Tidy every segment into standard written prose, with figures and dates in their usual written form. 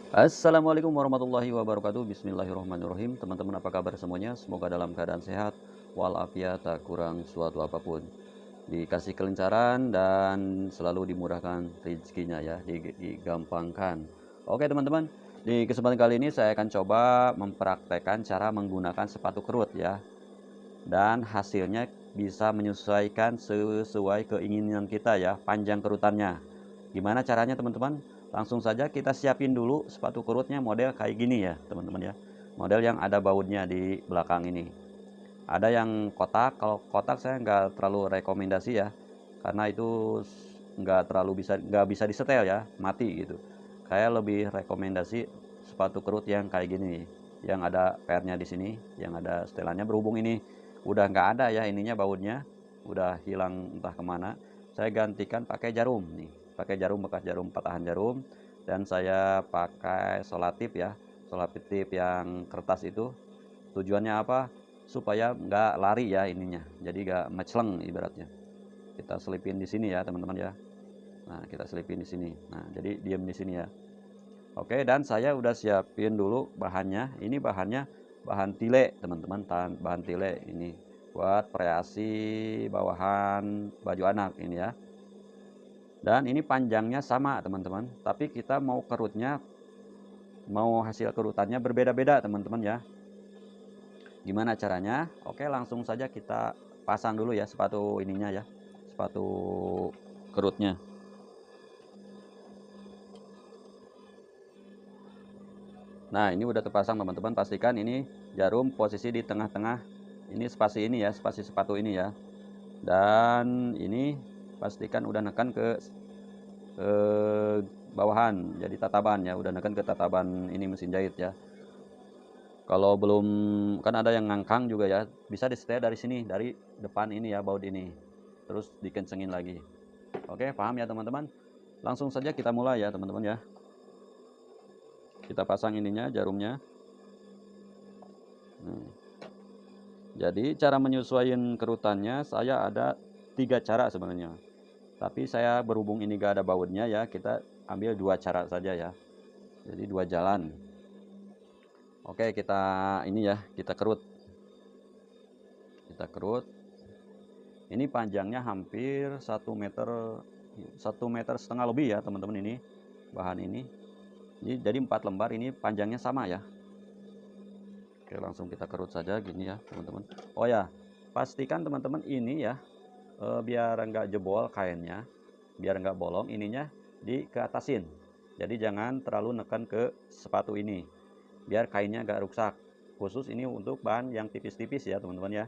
Assalamualaikum warahmatullahi wabarakatuh. Bismillahirrahmanirrahim. Teman-teman, apa kabar semuanya? Semoga dalam keadaan sehat walafiat, tak kurang suatu apapun. Dikasih kelancaran dan selalu dimurahkan rezekinya ya, digampangkan. Oke teman-teman, di kesempatan kali ini saya akan coba mempraktekkan cara menggunakan sepatu kerut ya. Dan hasilnya bisa menyesuaikan sesuai keinginan kita ya, panjang kerutannya. Gimana caranya teman-teman? Langsung saja kita siapin dulu sepatu kerutnya model kayak gini ya teman-teman ya. Model yang ada bautnya di belakang ini. Ada yang kotak, kalau kotak saya nggak terlalu rekomendasi ya. Karena itu nggak bisa disetel ya, mati gitu. Kayak lebih rekomendasi sepatu kerut yang kayak gini, yang ada pernya di sini, yang ada setelannya. Berhubung ini udah nggak ada ya ininya, bautnya udah hilang entah kemana, saya gantikan pakai jarum nih, pakai jarum bekas, jarum patahan jarum. Dan saya pakai solatip ya, solatip yang kertas itu. Tujuannya apa? Supaya nggak lari ya ininya, jadi nggak mecleng ibaratnya. Kita selipin di sini ya teman-teman ya. Nah, kita selipin di sini. Nah, jadi diam di sini ya. Oke, dan saya udah siapin dulu bahannya. Ini bahannya bahan tile, teman-teman. Bahan tile ini buat kreasi bawahan baju anak ini ya. Dan ini panjangnya sama, teman-teman. Tapi kita mau kerutnya, mau hasil kerutannya berbeda-beda, teman-teman ya. Gimana caranya? Oke, langsung saja kita pasang dulu ya sepatu ininya ya. Sepatu kerutnya. Nah, ini udah terpasang teman-teman. Pastikan ini jarum posisi di tengah-tengah. Ini spasi ini ya, spasi sepatu ini ya. Dan ini pastikan udah neken ke bawahan, jadi tataban ya. Udah neken ke tataban ini mesin jahit ya. Kalau belum, kan ada yang ngangkang juga ya. Bisa disetel dari sini, dari depan ini ya, baut ini. Terus dikencengin lagi. Oke, paham ya teman-teman? Langsung saja kita mulai ya teman-teman ya. Kita pasang ininya, jarumnya. Jadi cara menyesuaikan kerutannya saya ada 3 cara sebenarnya. Tapi saya berhubung ini gak ada bautnya ya, kita ambil 2 cara saja ya. Jadi 2 jalan. Oke, kita ini ya, kita kerut. Kita kerut. Ini panjangnya hampir 1 meter, 1,5 meter lebih ya teman-teman ini. Bahan ini. Jadi 4 lembar ini panjangnya sama ya. Oke, langsung kita kerut saja gini ya teman-teman. Oh ya, pastikan teman-teman ini ya, biar nggak jebol kainnya, biar nggak bolong, ininya dikeatasin. Jadi jangan terlalu nekan ke sepatu ini, biar kainnya nggak rusak. Khusus ini untuk bahan yang tipis-tipis ya teman-teman ya.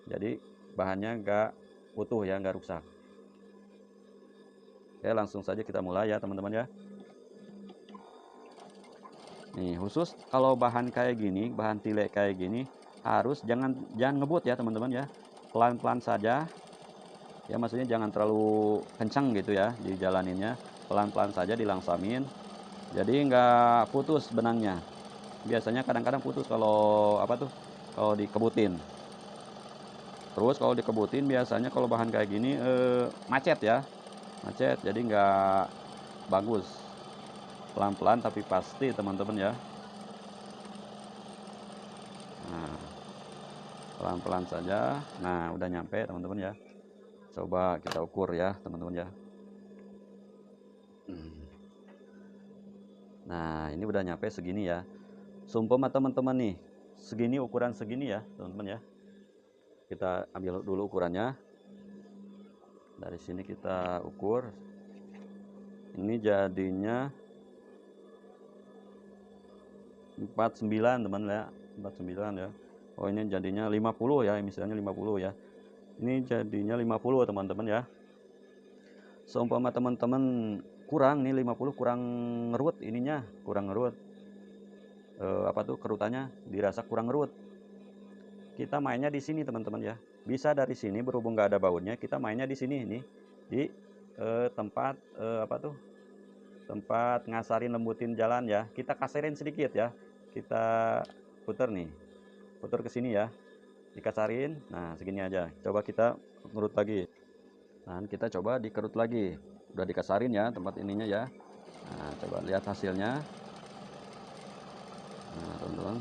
Jadi bahannya nggak utuh ya, nggak rusak. Oke, langsung saja kita mulai ya teman-teman ya. Nih, khusus kalau bahan kayak gini, bahan tile kayak gini, harus jangan ngebut ya teman-teman ya. Pelan-pelan saja. Ya maksudnya jangan terlalu kencang gitu ya dijalaninnya. Pelan-pelan saja dilangsamin. Jadi nggak putus benangnya. Biasanya kadang-kadang putus kalau apa tuh? Kalau dikebutin. Terus kalau dikebutin biasanya kalau bahan kayak gini macet ya. Macet, jadi nggak bagus. Pelan-pelan tapi pasti teman-teman ya. Nah, pelan-pelan saja. Nah, udah nyampe teman-teman ya. Coba kita ukur ya teman-teman ya. Nah, ini udah nyampe segini ya. Sumpama teman-teman nih, segini, ukuran segini ya teman-teman ya. Kita ambil dulu ukurannya. Dari sini kita ukur. Ini jadinya 49 teman ya. 49 ya. Oh, ini jadinya 50 ya, misalnya 50 ya. Ini jadinya 50 teman-teman ya. Seumpama teman-teman kurang nih 50, kurang ngerut ininya, kurang ngerut. Apa tuh kerutannya dirasa kurang ngerut. Kita mainnya di sini teman-teman ya. Bisa dari sini, berhubung nggak ada bautnya, kita mainnya di sini nih, di tempat apa tuh, tempat ngasarin lembutin jalan ya. Kita kaserin sedikit ya, kita puter nih, puter ke sini ya, dikasarin. Nah segini aja, coba kita ngerut lagi. Nah kita coba dikerut lagi, udah dikasarin ya tempat ininya ya. Nah coba lihat hasilnya. Nah, teman-teman.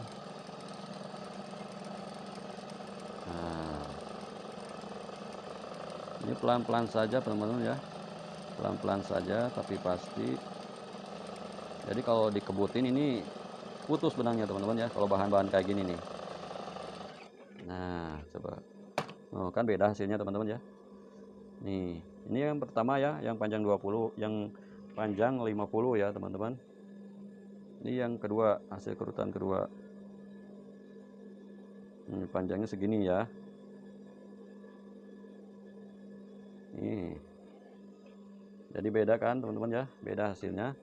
Nah, ini pelan-pelan saja teman-teman ya, pelan-pelan saja tapi pasti. Jadi kalau dikebutin ini putus benangnya teman-teman ya, kalau bahan-bahan kayak gini nih. Nah, coba. Oh, kan beda hasilnya teman-teman ya. Nih, ini yang pertama ya, yang panjang 20, yang panjang 50 ya teman-teman. Ini yang kedua, hasil kerutan kedua. Ini panjangnya segini ya. Nih. Jadi beda kan teman-teman ya, beda hasilnya.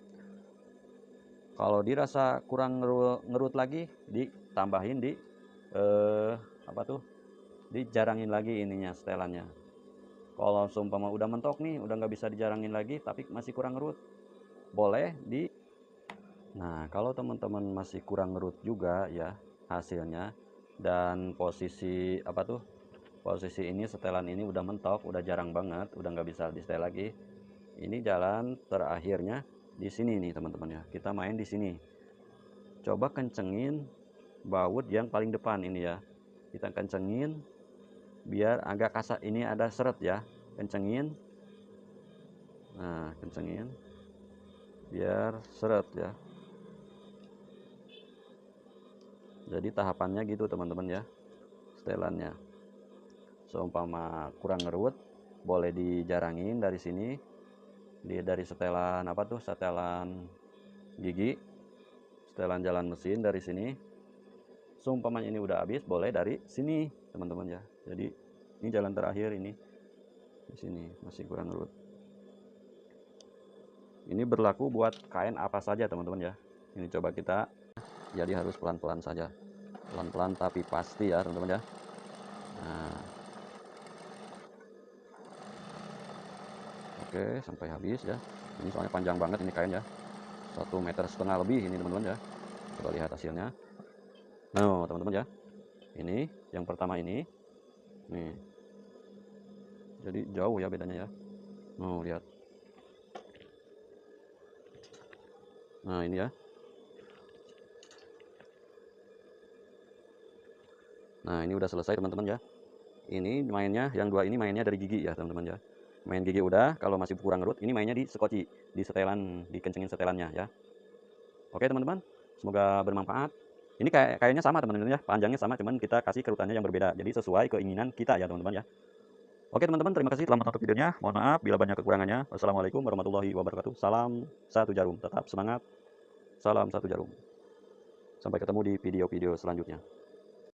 Kalau dirasa kurang ngerut lagi, ditambahin di apa tuh? Dijarangin lagi ininya setelannya. Kalau seumpama udah mentok nih, udah nggak bisa dijarangin lagi, tapi masih kurang ngerut, boleh di. Nah, kalau teman-teman masih kurang ngerut juga ya hasilnya, dan posisi apa tuh? Posisi ini setelan ini udah mentok, udah jarang banget, udah nggak bisa di setel lagi. Ini jalan terakhirnya di sini nih teman-teman ya. Kita main di sini. Coba kencengin baut yang paling depan ini ya. Kita kencengin biar agak kasar, ini ada seret ya. Kencengin. Nah, kencengin biar seret ya. Jadi tahapannya gitu teman-teman ya, setelannya. Seumpama kurang ngerut, boleh dijarangin dari sini, dari setelan apa tuh, setelan gigi, setelan jalan mesin dari sini. Seumpamanya ini udah habis, boleh dari sini teman-teman ya. Jadi ini jalan terakhir ini, di sini masih kurang ngerut. Ini berlaku buat kain apa saja teman-teman ya. Ini coba kita, jadi harus pelan-pelan saja, pelan-pelan tapi pasti ya teman-teman ya. Nah, oke, sampai habis ya. Ini soalnya panjang banget ini kain ya, 1,5 meter lebih ini teman-teman ya. Coba lihat hasilnya. Nah teman-teman ya, ini yang pertama ini nih, jadi jauh ya bedanya ya. Nah lihat, nah ini ya. Nah ini udah selesai teman-teman ya. Ini mainnya yang dua ini mainnya dari gigi ya teman-teman ya. Main gigi udah, kalau masih kurang ngerut ini mainnya di skoci, di setelan, dikencengin setelannya ya. Oke teman-teman, semoga bermanfaat. Ini kayaknya sama teman-teman ya, panjangnya sama, cuman kita kasih kerutannya yang berbeda, jadi sesuai keinginan kita ya teman-teman ya. Oke teman-teman, terima kasih telah menonton videonya. Mohon maaf bila banyak kekurangannya. Wassalamualaikum warahmatullahi wabarakatuh. Salam satu jarum, tetap semangat. Salam satu jarum. Sampai ketemu di video-video selanjutnya.